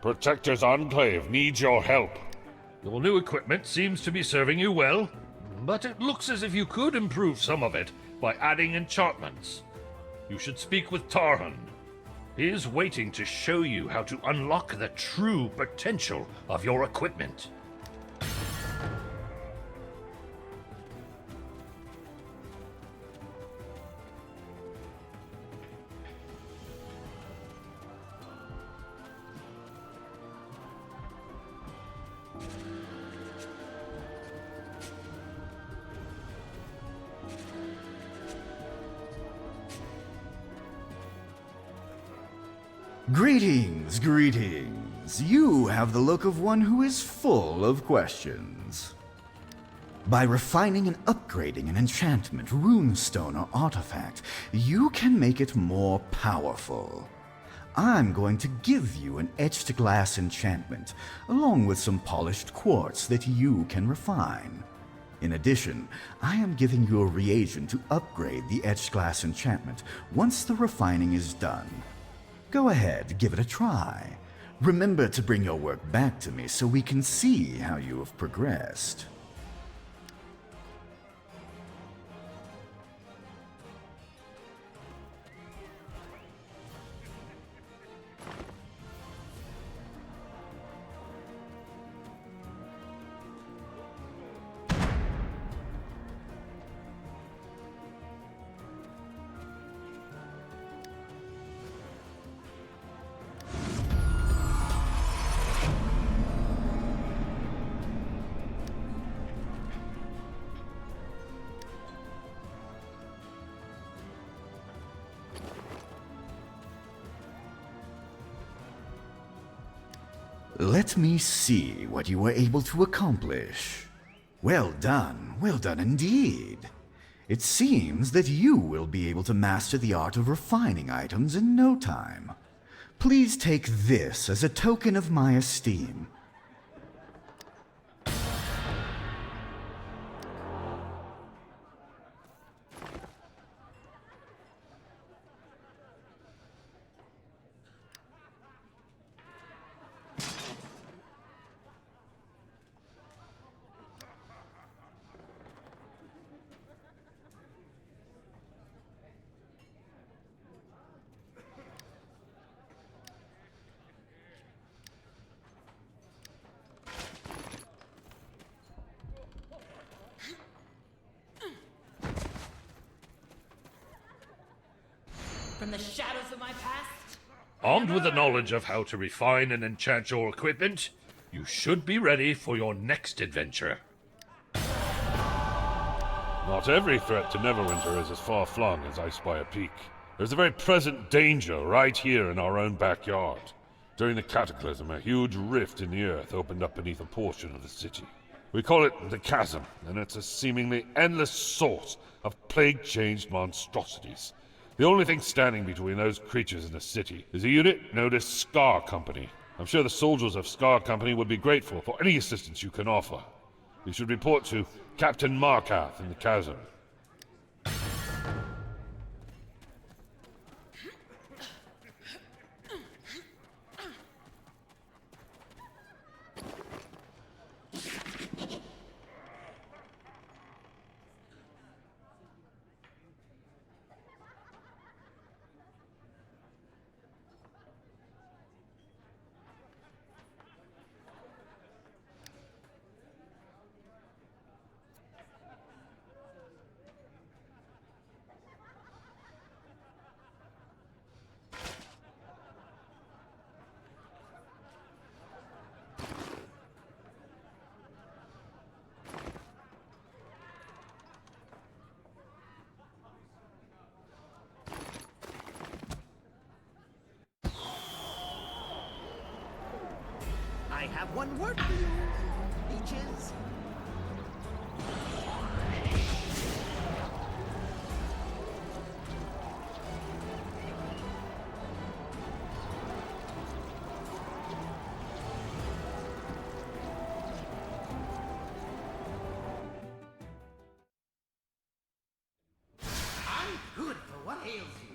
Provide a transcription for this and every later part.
Protector's Enclave needs your help. Your new equipment seems to be serving you well, but it looks as if you could improve some of it by adding enchantments. You should speak with Tarhan. He is waiting to show you how to unlock the true potential of your equipment. Greetings, greetings. You have the look of one who is full of questions. By refining and upgrading an enchantment, runestone, or artifact, you can make it more powerful. I'm going to give you an etched glass enchantment, along with some polished quartz that you can refine. In addition, I am giving you a reagent to upgrade the etched glass enchantment once the refining is done. Go ahead, give it a try. Remember to bring your work back to me so we can see how you have progressed. Let me see what you were able to accomplish. Well done indeed. It seems that you will be able to master the art of refining items in no time. Please take this as a token of my esteem. From the shadows of my past? Armed with the knowledge of how to refine and enchant your equipment, you should be ready for your next adventure. Not every threat to Neverwinter is as far-flung as I spy a peak. There's a very present danger right here in our own backyard. During the Cataclysm, a huge rift in the earth opened up beneath a portion of the city. We call it the Chasm, and it's a seemingly endless source of plague-changed monstrosities. The only thing standing between those creatures and the city is a unit known as Scar Company. I'm sure the soldiers of Scar Company would be grateful for any assistance you can offer. You should report to Captain Markath in the Chasm. I have one word for you, Peaches. I'm good for what ails you.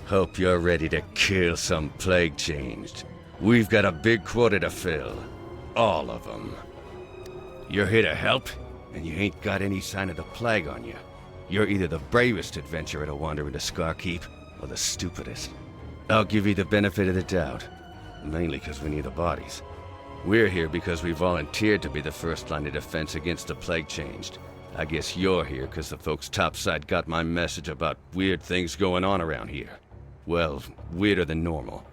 Hope you're ready to kill some plague changed. We've got a big quota to fill. All of them. You're here to help, and you ain't got any sign of the plague on you. You're either the bravest adventurer to wander into Scarkeep, or the stupidest. I'll give you the benefit of the doubt. Mainly because we need the bodies. We're here because we volunteered to be the first line of defense against the plague changed. I guess you're here because the folks topside got my message about weird things going on around here. Well, weirder than normal.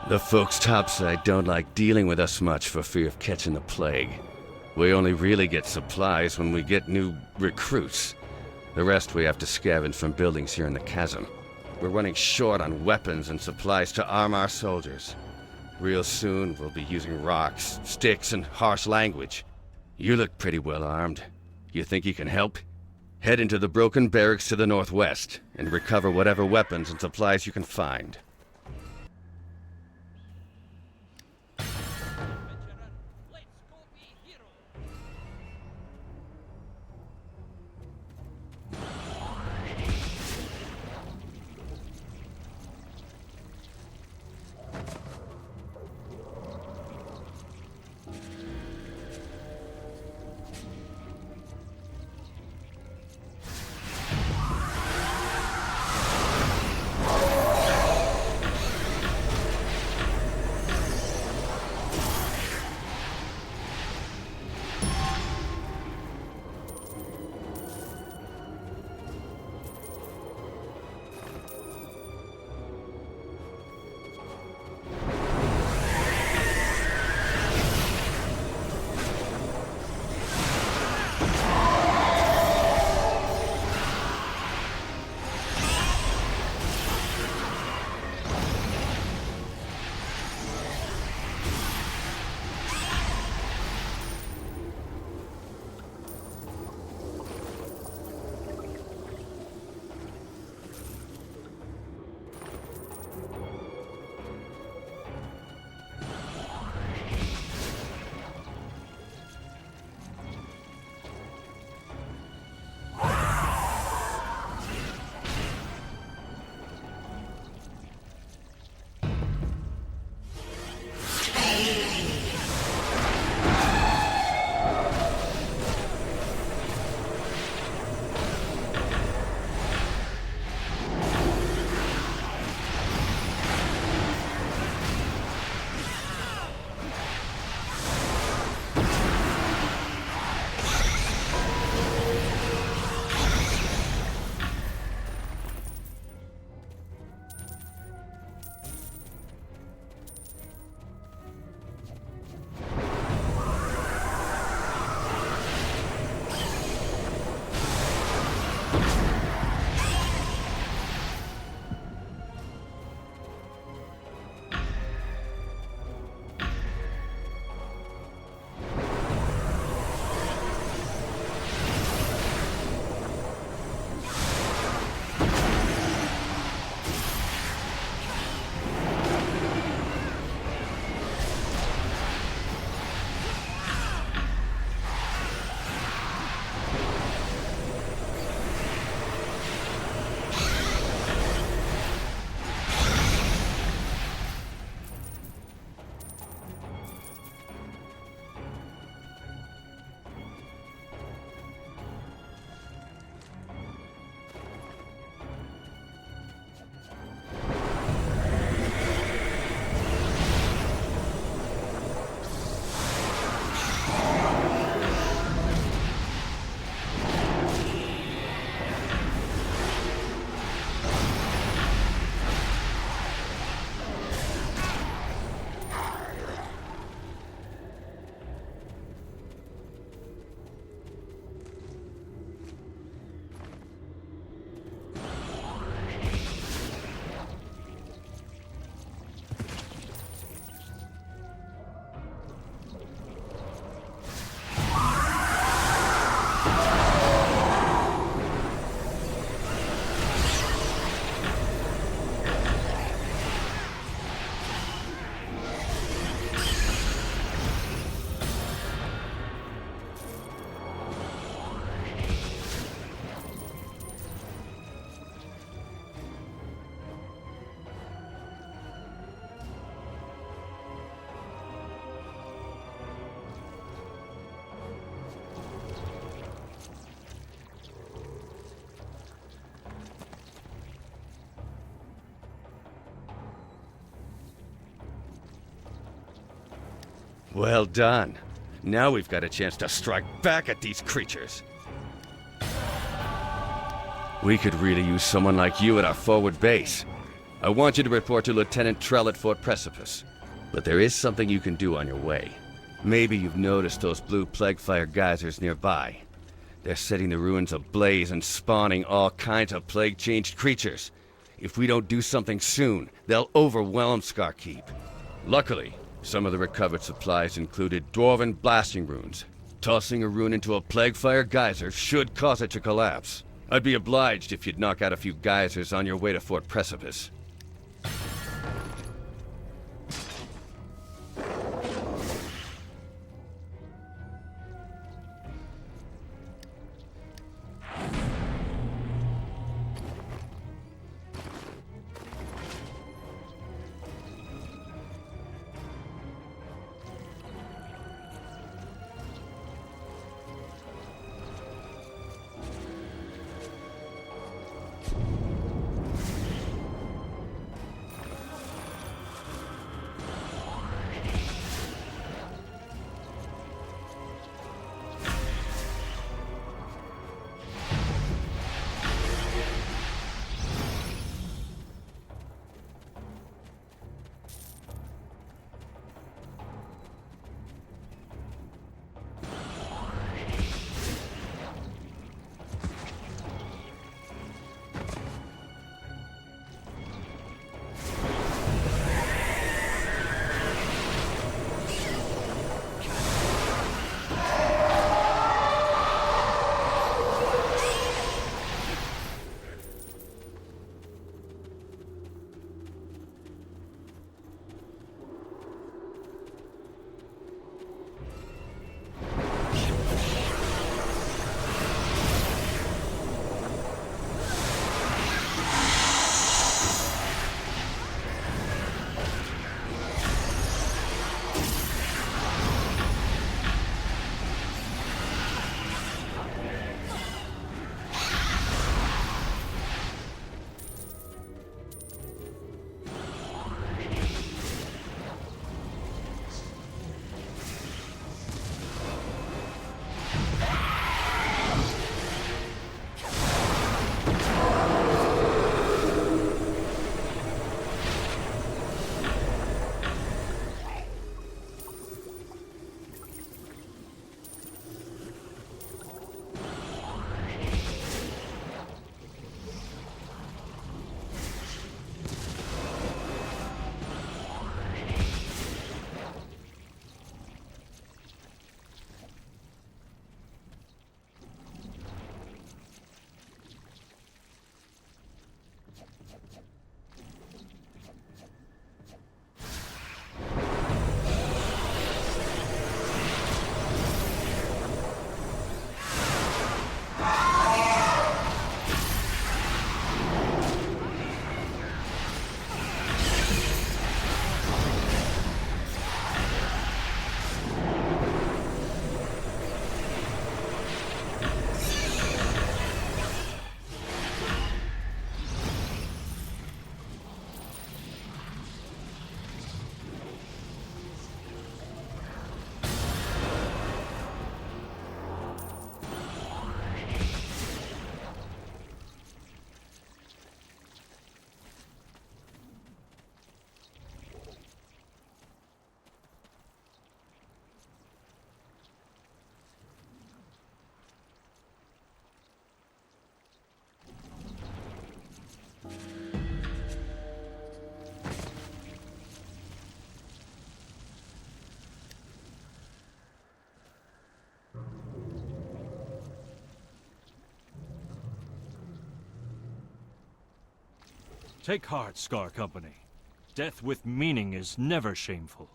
The folks topside don't like dealing with us much for fear of catching the plague. We only really get supplies when we get new recruits. The rest we have to scavenge from buildings here in the Chasm. We're running short on weapons and supplies to arm our soldiers. Real soon, we'll be using rocks, sticks, and harsh language. You look pretty well armed. You think you can help? Head into the broken barracks to the northwest, and recover whatever weapons and supplies you can find. Well done. Now we've got a chance to strike back at these creatures. We could really use someone like you at our forward base. I want you to report to Lieutenant Trell at Fort Precipice. But there is something you can do on your way. Maybe you've noticed those blue plague fire geysers nearby. They're setting the ruins ablaze and spawning all kinds of plague-changed creatures. If we don't do something soon, they'll overwhelm Scarkeep. Luckily, some of the recovered supplies included dwarven blasting runes. Tossing a rune into a plague fire geyser should cause it to collapse. I'd be obliged if you'd knock out a few geysers on your way to Fort Precipice. Take heart, Scar Company. Death with meaning is never shameful.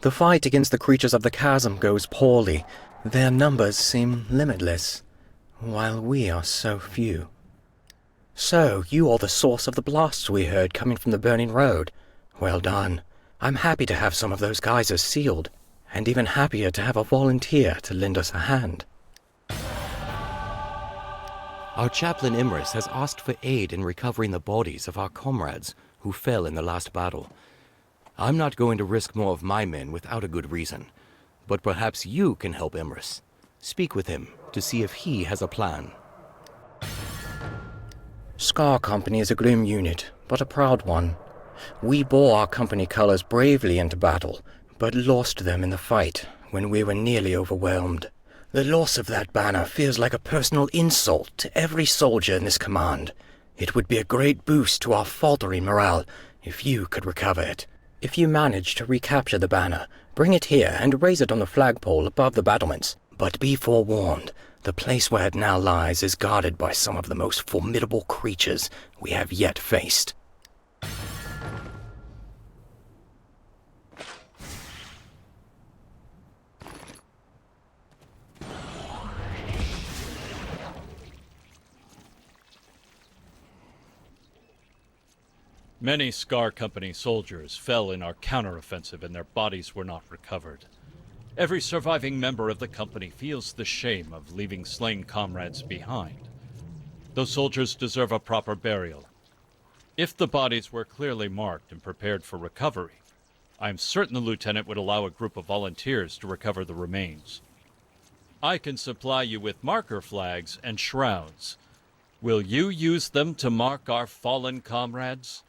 The fight against the creatures of the Chasm goes poorly. Their numbers seem limitless, while we are so few. So, you are the source of the blasts we heard coming from the burning road. Well done. I'm happy to have some of those geysers sealed, and even happier to have a volunteer to lend us a hand. Our chaplain Imris has asked for aid in recovering the bodies of our comrades who fell in the last battle. I'm not going to risk more of my men without a good reason, but perhaps you can help Imris. Speak with him to see if he has a plan. Scar Company is a grim unit, but a proud one. We bore our company colors bravely into battle, but lost them in the fight when we were nearly overwhelmed. The loss of that banner feels like a personal insult to every soldier in this command. It would be a great boost to our faltering morale if you could recover it. If you manage to recapture the banner, bring it here and raise it on the flagpole above the battlements. But be forewarned, the place where it now lies is guarded by some of the most formidable creatures we have yet faced. Many Scar Company soldiers fell in our counteroffensive and their bodies were not recovered. Every surviving member of the company feels the shame of leaving slain comrades behind. Those soldiers deserve a proper burial. If the bodies were clearly marked and prepared for recovery, I'm certain the lieutenant would allow a group of volunteers to recover the remains. I can supply you with marker flags and shrouds. Will you use them to mark our fallen comrades?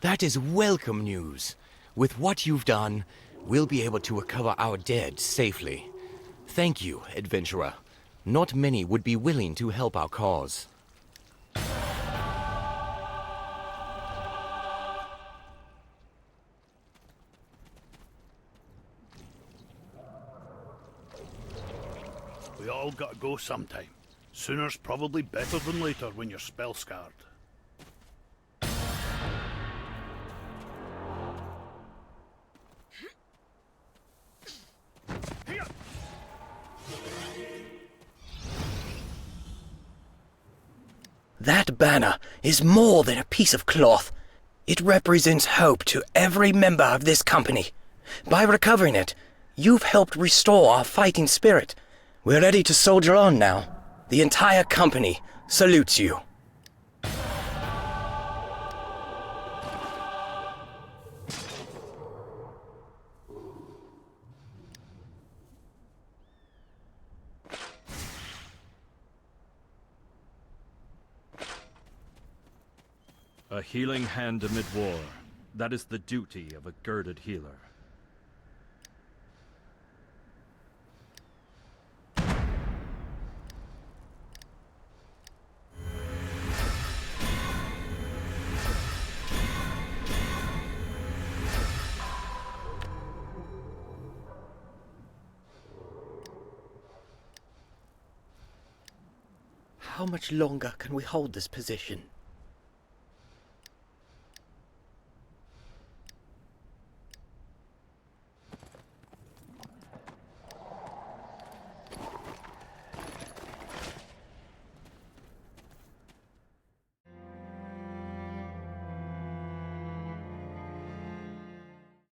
That is welcome news. With what you've done, we'll be able to recover our dead safely. Thank you, adventurer. Not many would be willing to help our cause. We all gotta go sometime. Sooner's probably better than later when you're spell scarred. That banner is more than a piece of cloth. It represents hope to every member of this company. By recovering it, you've helped restore our fighting spirit. We're ready to soldier on now. The entire company salutes you. A healing hand amid war. That is the duty of a girded healer. How much longer can we hold this position?